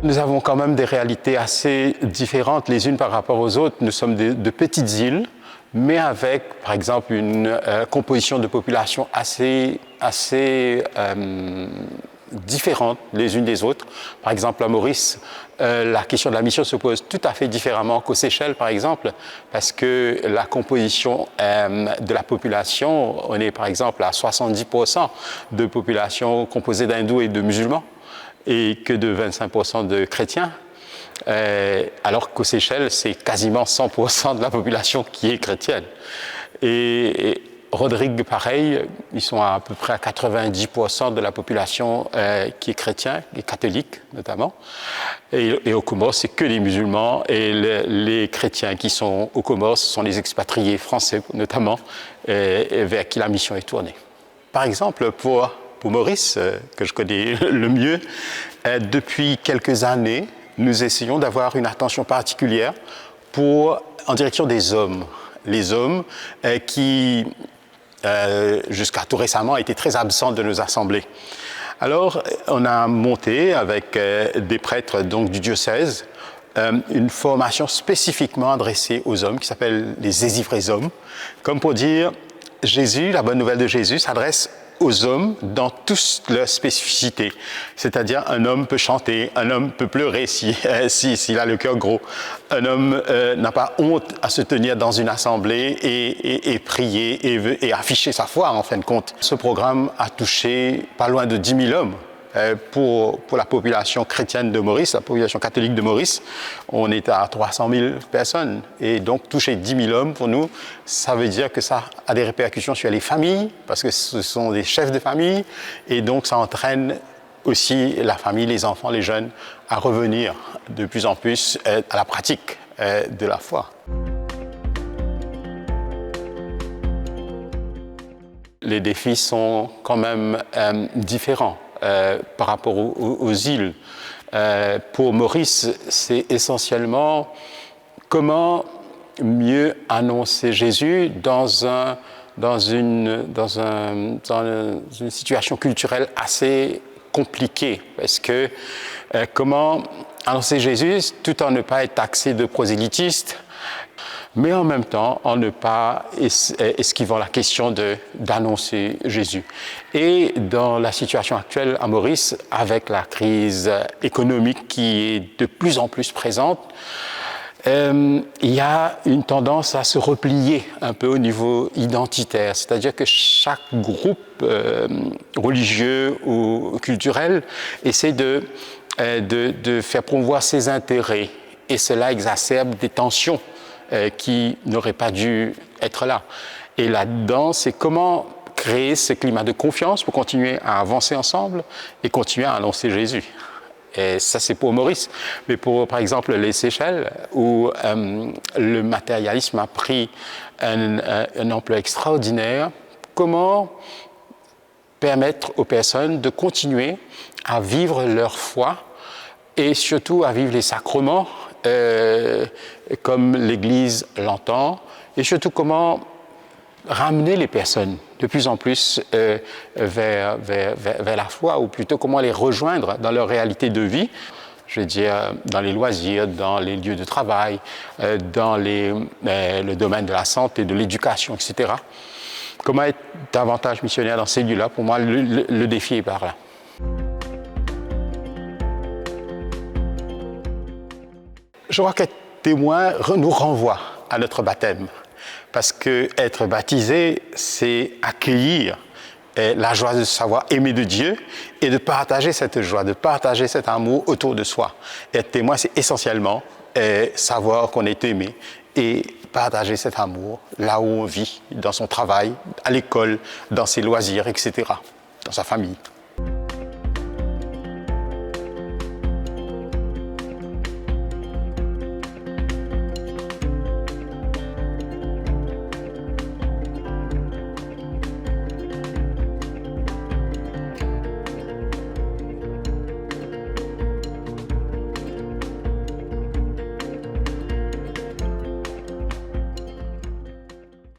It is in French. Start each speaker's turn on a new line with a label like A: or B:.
A: Nous avons quand même des réalités assez différentes les unes par rapport aux autres. Nous sommes de petites îles, mais avec, par exemple, une composition de population assez différentes les unes des autres. Par exemple, à Maurice, la question de la mission se pose tout à fait différemment qu'aux Seychelles, par exemple, parce que la composition de la population, on est par exemple à 70% de population composée d'hindous et de musulmans, et que de 25% de chrétiens, alors qu'aux Seychelles, c'est quasiment 100% de la population qui est chrétienne. Et Rodrigue, pareil, ils sont à peu près à 90% de la population qui est chrétienne, et catholique notamment. Et aux Comores, c'est que les musulmans et les chrétiens qui sont aux Comores, ce sont les expatriés français notamment, vers qui la mission est tournée. Par exemple, pour Maurice, que je connais le mieux, depuis quelques années, nous essayons d'avoir une attention particulière en direction des hommes. Les hommes qui, jusqu'à tout récemment, étaient très absents de nos assemblées. Alors, on a monté avec des prêtres donc, du diocèse une formation spécifiquement adressée aux hommes qui s'appelle les Désirés hommes, comme pour dire Jésus, la bonne nouvelle de Jésus s'adresse aux hommes dans toute leur spécificité. C'est-à-dire, un homme peut chanter, un homme peut pleurer s'il a le cœur gros. Un homme n'a pas honte à se tenir dans une assemblée et prier et afficher sa foi, en fin de compte. Ce programme a touché pas loin de 10 000 hommes. Pour la population chrétienne de Maurice, la population catholique de Maurice, on est à 300 000 personnes. Et donc, toucher 10 000 hommes, pour nous, ça veut dire que ça a des répercussions sur les familles, parce que ce sont des chefs de famille, et donc ça entraîne aussi la famille, les enfants, les jeunes, à revenir de plus en plus à la pratique de la foi. Les défis sont quand même différents. Par rapport aux îles. Pour Maurice, c'est essentiellement comment mieux annoncer Jésus dans une situation culturelle assez compliquée. Parce que comment annoncer Jésus tout en ne pas être taxé de prosélytiste, mais en même temps, en ne pas esquivant la question d'annoncer Jésus. Et dans la situation actuelle à Maurice, avec la crise économique qui est de plus en plus présente, il y a une tendance à se replier un peu au niveau identitaire, c'est-à-dire que chaque groupe religieux ou culturel essaie de faire promouvoir ses intérêts, et cela exacerbe des tensions qui n'auraient pas dû être là. Et là-dedans, c'est comment créer ce climat de confiance pour continuer à avancer ensemble et continuer à annoncer Jésus. Et ça, c'est pour Maurice. Mais pour, par exemple, les Seychelles, où le matérialisme a pris un ampleur extraordinaire, comment permettre aux personnes de continuer à vivre leur foi et surtout à vivre les sacrements comme l'Église l'entend, et surtout comment ramener les personnes de plus en plus vers la foi, ou plutôt comment les rejoindre dans leur réalité de vie, je veux dire dans les loisirs, dans les lieux de travail, dans le domaine de la santé, de l'éducation, etc. Comment être davantage missionnaire dans ces lieux-là? Pour moi, le défi est par là. Je crois qu'être témoin nous renvoie à notre baptême, parce que être baptisé, c'est accueillir la joie de savoir aimer de Dieu et de partager cette joie, de partager cet amour autour de soi. Être témoin, c'est essentiellement savoir qu'on est aimé et partager cet amour là où on vit, dans son travail, à l'école, dans ses loisirs, etc., dans sa famille.